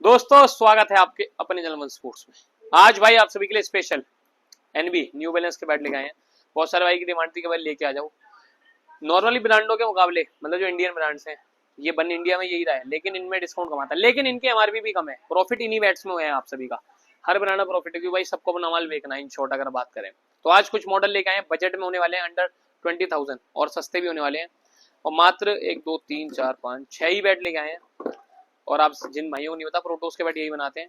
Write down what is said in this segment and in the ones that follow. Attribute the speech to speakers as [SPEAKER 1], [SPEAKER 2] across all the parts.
[SPEAKER 1] दोस्तों स्वागत है आपके अपने जलमन स्पोर्ट्स में। आज भाई आप सभी के लिए स्पेशल एनबी न्यू बैलेंस के बैट लेके आए हैं। बहुत सारे भाई की डिमांड थी कि भाई लेके आ जाओ। नॉर्मली ब्रांडों के मुकाबले मतलब जो इंडियन ब्रांड्स हैं ये बन इंडिया में यही रहा है, लेकिन इनमें डिस्काउंट कम आता है, लेकिन इनके एमआरपी भी कम है। प्रॉफिट इन्हीं बैट्स में है आप सभी का। हर ब्रांड में प्रॉफिट है क्योंकि भाई सबको अपना माल बेचना है। इन शॉर्ट अगर बात करें तो आज कुछ मॉडल लेके आए हैं, बजट में होने वाले हैं अंडर 20,000 और सस्ते भी होने वाले हैं। और मात्र 1 2 3 4 5 6 ही बैट लेके आए हैं। और आप जिन भाइयों को नहीं पता, प्रोटोस के बैट यही बनाते हैं,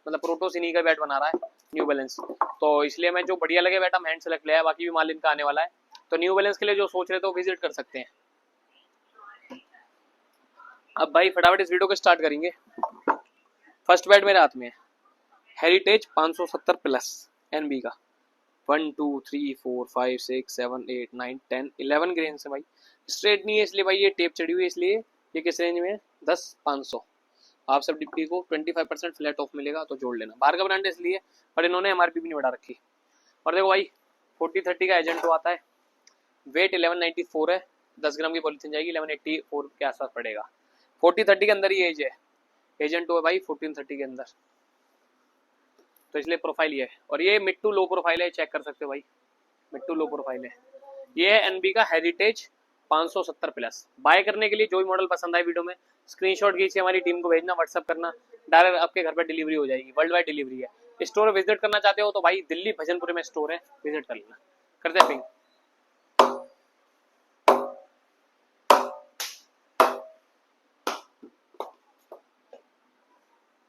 [SPEAKER 1] मतलब प्रोटोस इन्हीं का बैट बना रहा है न्यू बैलेंस। तो इसलिए मैं जो बढ़िया लगे बैट हम हैंड सेलेक्ट लिया है, बाकी भी माल इनका आने वाला है। तो न्यू बैलेंस के लिए जो सोच रहे थे वो विजिट कर सकते हैं। अब भाई फटाफट इस वीडियो को स्टार्ट करेंगे। फर्स्ट बैट मेरे हाथ में है हेरिटेज 570 प्लस एनबी का। 1 2 3 4 5 6 7 8 9 10 11 ग्रेन से भाई। स्ट्रेट नहीं है इसलिए भाई ये टेप चढ़ी हुई है, इसलिए ये किस रेंज में है 10,500। आप सब डिप्टी को 25% फ्लैट ऑफ मिलेगा तो जोड़ लेना। बाहर का ब्रांड है इसलिए, पर इन्होंने एमआरपी भी नहीं बढ़ा रखी। और देखो भाई 40-30 का एजेंट तो आता है। वेट 1194 है, 10 ग्राम की पॉलीथीन जाएगी, 1184 के आसपास पड़ेगा। 40-30 के अंदर ही एज है, एजेंट तो है भाई 14-30 के अंदर, तो इसलिए प्रोफाइल ये है। और ये मिड टू लो प्रोफाइल है, चेक कर सकते हो भाई, मिड टू लो प्रोफाइल है। ये है एनबी का हेरिटेज 570 प्लस। बाय करने के लिए जो भी मॉडल पसंद आए वीडियो में स्क्रीनशॉट खींच हमारी टीम को भेजना, व्हाट्सअप करना, डायरेक्ट आपके घर पर डिलीवरी हो जाएगी। वर्ल्ड वाइड डिलीवरी है। स्टोर विजिट करना चाहते हो तो भाई दिल्ली भजनपुर में स्टोर है, विजिट कर लेना। करते हैं पिंग।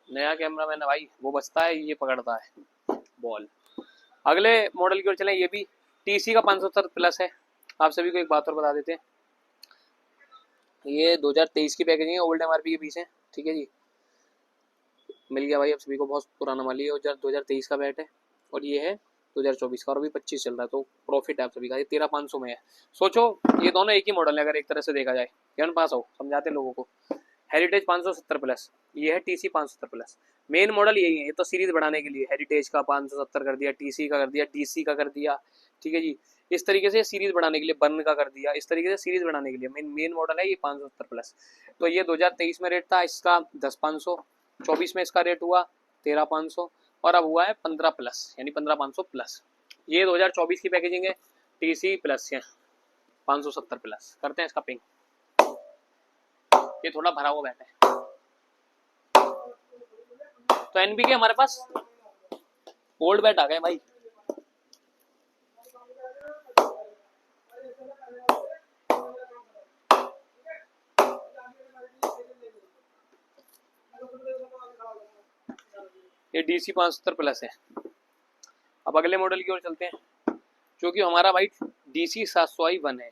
[SPEAKER 1] नया कैमरा मैन है भाई, वो बचता है ये पकड़ता है बॉल। अगले मॉडल की ओर चलें। ये भी टीसी का 570 प्लस है। आप सभी को एक बात और बता देते हैं, ये 2023 की पैकेजिंग है, ओल्ड एमआरपी के पीछे, ठीक है जी। मिल गया भाई आप सभी को, बहुत पुराना माल है। 2023 का बैट है और ये है 2024 का, और अभी 25 चल रहा है, तो प्रॉफिट है आप सभी का। ये 13,500 में है। सोचो ये दोनों एक ही मॉडल है अगर एक तरह से देखा जाए। ज्ञान पास हो, समझाते लोगों को। हेरिटेज 570 प्लस, ये है टीसी 570 प्लस। मेन मॉडल यही है, ये तो सीरीज बढ़ाने के लिए हेरिटेज का 570 कर दिया, टीसी का कर दिया, डीसी का कर दिया, ठीक है जी। इस तरीके से सीरीज बढ़ाने के लिए बर्न का कर दिया, इस तरीके से सीरीज बढ़ाने के लिए मेन मॉडल है ये 570 प्लस। तो ये 2023 में रेट था इसका 10,500, 24 में इसका रेट हुआ 13,500 और अब हुआ है 15 प्लस, यानी 15,500 प्लस। ये 2024 की पैकेजिंग है, टीसी प्लस है 570 प्लस। करते हैं इसका पिंग। ये थोड़ा भरा हुआ बैठ है। तो एनबी के हमारे पास ओल्ड बैट आ गए भाई। ये डीसी 570 प्लस है। अब अगले मॉडल की ओर चलते हैं, जो कि हमारा भाई डीसी 700i1 है।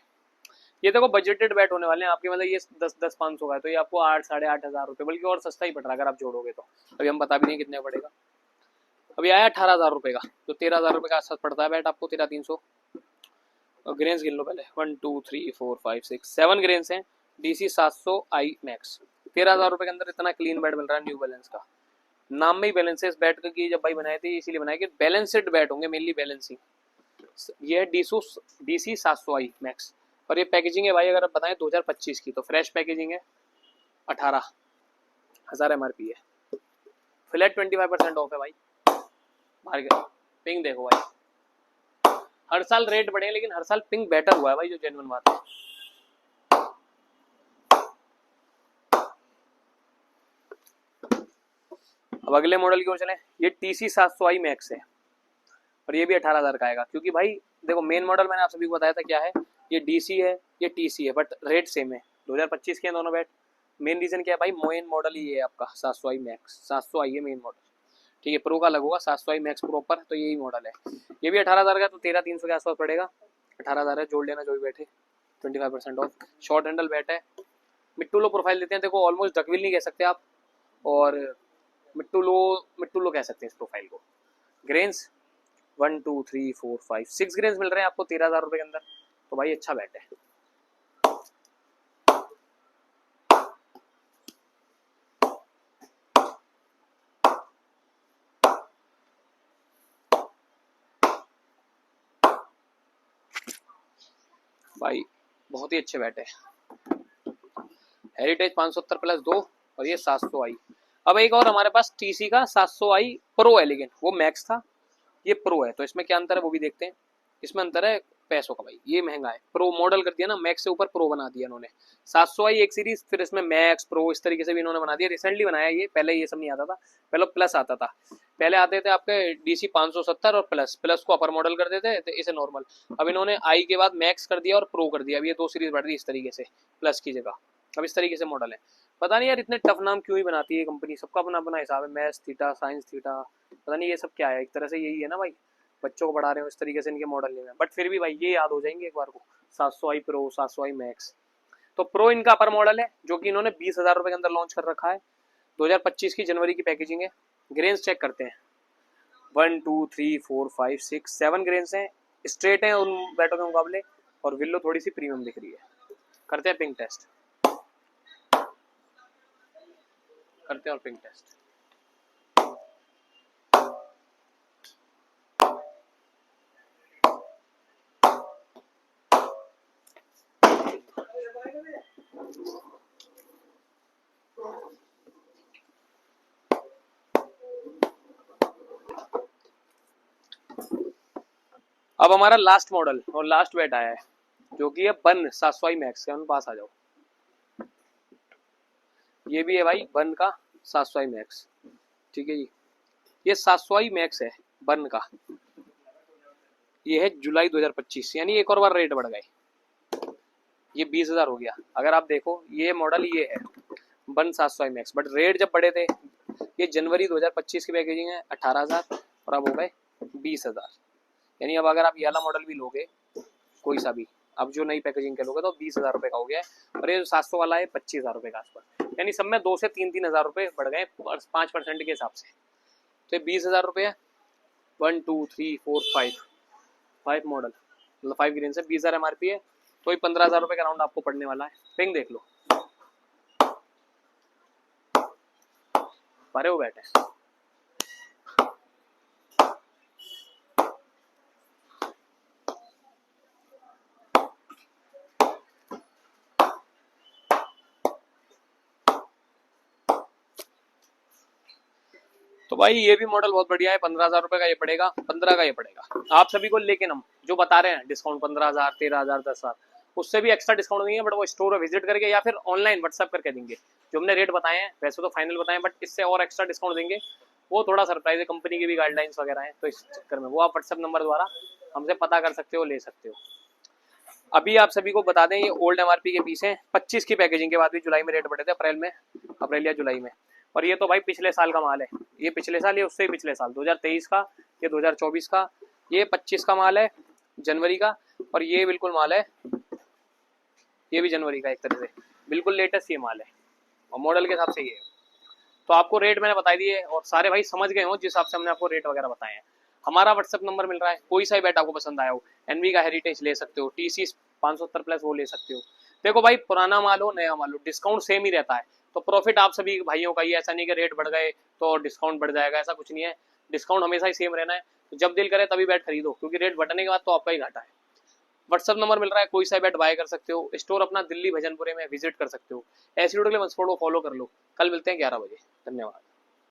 [SPEAKER 1] ये देखो बजटेड बैट होने वाले हैं आपके, मतलब ये 10-500 का है, तो ये आपको 8-8,500 रुपये, बल्कि और सस्ता ही पड़ रहा है अगर आप जोड़ोगे तो। अभी हम बता भी नहीं कितने पड़ेगा। अभी आया 18,000 रुपये का, तो 13,000 रुपये का आसपास पड़ता है बैट आपको, 13,300। और ग्रेन्स गिन लो पहले, 1 2 3 4 5 6 7 ग्रेन्स हैं। डीसी 700i मैक्स, 13,000 रुपये के अंदर इतना क्लीन बैट मिल रहा है न्यू बैलेंस का। नाम में ही बैलेंस है इस बैट का, कि जब भाई बनाए थे इसीलिए बनाए कि बैलेंस्ड बैट होंगे, मेनली बैलेंसिंग। ये है डीसी 700i मैक्स। और ये पैकेजिंग है भाई, अगर आप बताएं 2025 की, तो फ्रेश पैकेजिंग है, 18,000 एमआरपी है, फ्लैट 25% ऑफ है भाई। बाहर पिंग देखो भाई, हर साल रेट बढ़े लेकिन हर साल पिंग बेटर हुआ है भाई, जो जेन्युइन बात है। अब अगले मॉडल की ओर चलें। ये टीसी 700i मैक्स है और ये भी 18,000 का आएगा, क्योंकि भाई देखो मेन मॉडल मैंने आप सभी को बताया था क्या है, ये डीसी है ये टीसी है, बट रेट सेम है। 2025 के दोनों बैट। मेन रीजन क्या है भाई, मेन मॉडल ही है आपका 700i मैक्स, 700i है मेन मॉडल, ठीक है। प्रो का अलग होगा, 700i मैक्स प्रो पर, तो यही मॉडल है। ये भी 18,000 का, तो 13,300 के आसपास पड़ेगा। 18,000 है, जोड़ लेना जो भी बैठे, 25% ऑफ। शॉर्ट हैंडल बैट है, मिड टू लो प्रोफाइल देते हैं। देखो ऑलमोस्ट डकविल नहीं कह सकते आप, और मिड टू लो कह सकते हैं इस प्रोफाइल को। ग्रेन्स 1 2 3 4 5 6 ग्रेन्स मिल रहे हैं आपको 13,000 रुपये के अंदर, तो भाई अच्छा बैट है। भाई बहुत ही अच्छे बैट है। हेरिटेज 570 प्लस 2 और ये 700i। अब एक और हमारे पास टीसी का 700i प्रो एलिगेंट, वो मैक्स था, ये प्रो है, तो इसमें क्या अंतर है वो भी देखते हैं। इसमें अंतर है पैसों का भाई, ये महंगा है, प्रो मॉडल कर दिया ना, मैक्स से ऊपर प्रो बना दिया इन्होंने। 700i एक सीरीज, फिर इसमें मैक्स प्रो इस तरीके से भी इन्होंने बना दिया, रिसेंटली बनाया ये, पहले ये सब नहीं आता था, पहले प्लस आता था, पहले आते थे आपके डीसी 570 और प्लस, प्लस को अपर मॉडल कर देते थे, इसे नॉर्मल। अब इन्होंने आई के बाद मैक्स कर दिया और प्रो कर दिया, अब ये दो सीरीज बढ़ रही है इस तरीके से प्लस की जगह, अब इस तरीके से मॉडल है। पता नहीं यार इतने टफ नाम क्यों ही बनाती है कंपनी, सबका अपना अपना हिसाब है, मैथ्स थीटा साइंस थीटा, पता नहीं ये सब क्या है, एक तरह से यही है ना भाई, बच्चों को पढ़ा रहे हो इस तरीके से इनके मॉडल नहीं है, बट फिर भी भाई ये याद हो जाएंगे एक बार को, 700i प्रो 700i मैक्स। तो प्रो इनका अपर मॉडल है जो कि इन्होंने 20,000 रुपए के अंदर लॉन्च कर रखा है, 2025 की जनवरी की पैकेजिंग है। ग्रेन्स चेक करते हैं, 1 2 3 4 5 6 7 ग्रेन्स हैं, स्ट्रेट हैं उन बैटों के मुकाबले, और विल्लो थोड़ी सी प्रीमियम दिख रही है। करते हैं पिंक टेस्ट, करते हैं और पिंक टेस्ट। अब हमारा लास्ट मॉडल और लास्ट बैट आया है जो कि है बन 700i मैक्स का, पास आ जाओ। ये भी है भाई बन का 700i मैक्स, ठीक है जी, ये 700i मैक्स है बन का, ये है जुलाई 2025, यानी एक और बार रेट बढ़ गए, ये 20,000 हो गया। अगर आप देखो ये मॉडल ये है बन 700i मैक्स, बट रेट जब बढ़े थे, ये जनवरी 2025 की पैकेजिंग है 18,000 और अब हो गए 20,000, यानी अब अगर आप ये वाला मॉडल भी लोगे कोई सा भी, अब जो नई पैकेजिंग के लोगे तो 20,000 रुपये का हो गया है, और ये जो 700 वाला है 25,000 रुपये का आसपास, यानी सब में 2 से 3 हज़ार रुपये बढ़ गए 5% के हिसाब से। तो ये 20,000 रुपये है, 1 2 3 4 5 मॉडल, मतलब 5 ग्रीन से 20,000 MRP है, तो ये 15,000 रुपये का राउंड आपको पड़ने वाला है। पिंग देख लो, भरे हो बैठे। तो भाई ये भी मॉडल बहुत बढ़िया है, 15,000 रुपये का ये पड़ेगा, 15 का ये पड़ेगा आप सभी को, लेकिन हम जो बता रहे हैं डिस्काउंट 15,000 13,000 10,000, उससे भी एक्स्ट्रा डिस्काउंट देंगे, बट वो स्टोर विजिट करके या फिर ऑनलाइन व्हाट्सएप करके देंगे। जो हमने रेट बताए हैं वैसे तो फाइनल बताएं, बट इससे और एक्स्ट्रा डिस्काउंट देंगे, वो थोड़ा सरप्राइज है, कंपनी की भी गाइडलाइंस वगैरह है, तो इस चक्कर में वो आप व्हाट्सएप नंबर द्वारा हमसे पता कर सकते हो, ले सकते हो। अभी आप सभी को बता दें ये ओल्ड MRP के पीस हैं, 25 की पैकेजिंग के बाद भी जुलाई में रेट बढ़े थे, अप्रैल या जुलाई में, और ये तो भाई पिछले साल का माल है, ये पिछले साल, ये उससे ही पिछले साल 2023 का, ये 2024 का, ये 25 का माल है जनवरी का, और ये बिल्कुल माल है, ये भी जनवरी का, एक तरह से बिल्कुल लेटेस्ट ये माल है, और मॉडल के हिसाब से ये है। तो आपको रेट मैंने बता दिए और सारे भाई समझ गए हो जिस हिसाब से हमने आपको रेट वगैरह बताए हैं। हमारा व्हाट्सएप नंबर मिल रहा है, कोई सा भी बैट आपको पसंद आया हो, एनवी का हेरिटेज ले सकते हो, टीसी 570 प्लस वो ले सकते हो। देखो भाई पुराना माल हो नया माल हो, डिस्काउंट सेम ही रहता है, तो प्रॉफिट आप सभी भाइयों का ही, ऐसा नहीं कि रेट बढ़ गए तो डिस्काउंट बढ़ जाएगा, ऐसा कुछ नहीं है, डिस्काउंट हमेशा ही सेम रहना है। तो जब दिल करे तभी बैट खरीदो, क्योंकि रेट बढ़ने के बाद तो आपका ही घाटा है। व्हाट्सएप नंबर मिल रहा है, कोई सा बैट बाय कर सकते हो, स्टोर अपना दिल्ली भजनपुरे में विजिट कर सकते हो। ऐसी वीडियो के लिए फॉलो कर लो। कल मिलते हैं 11 बजे, धन्यवाद।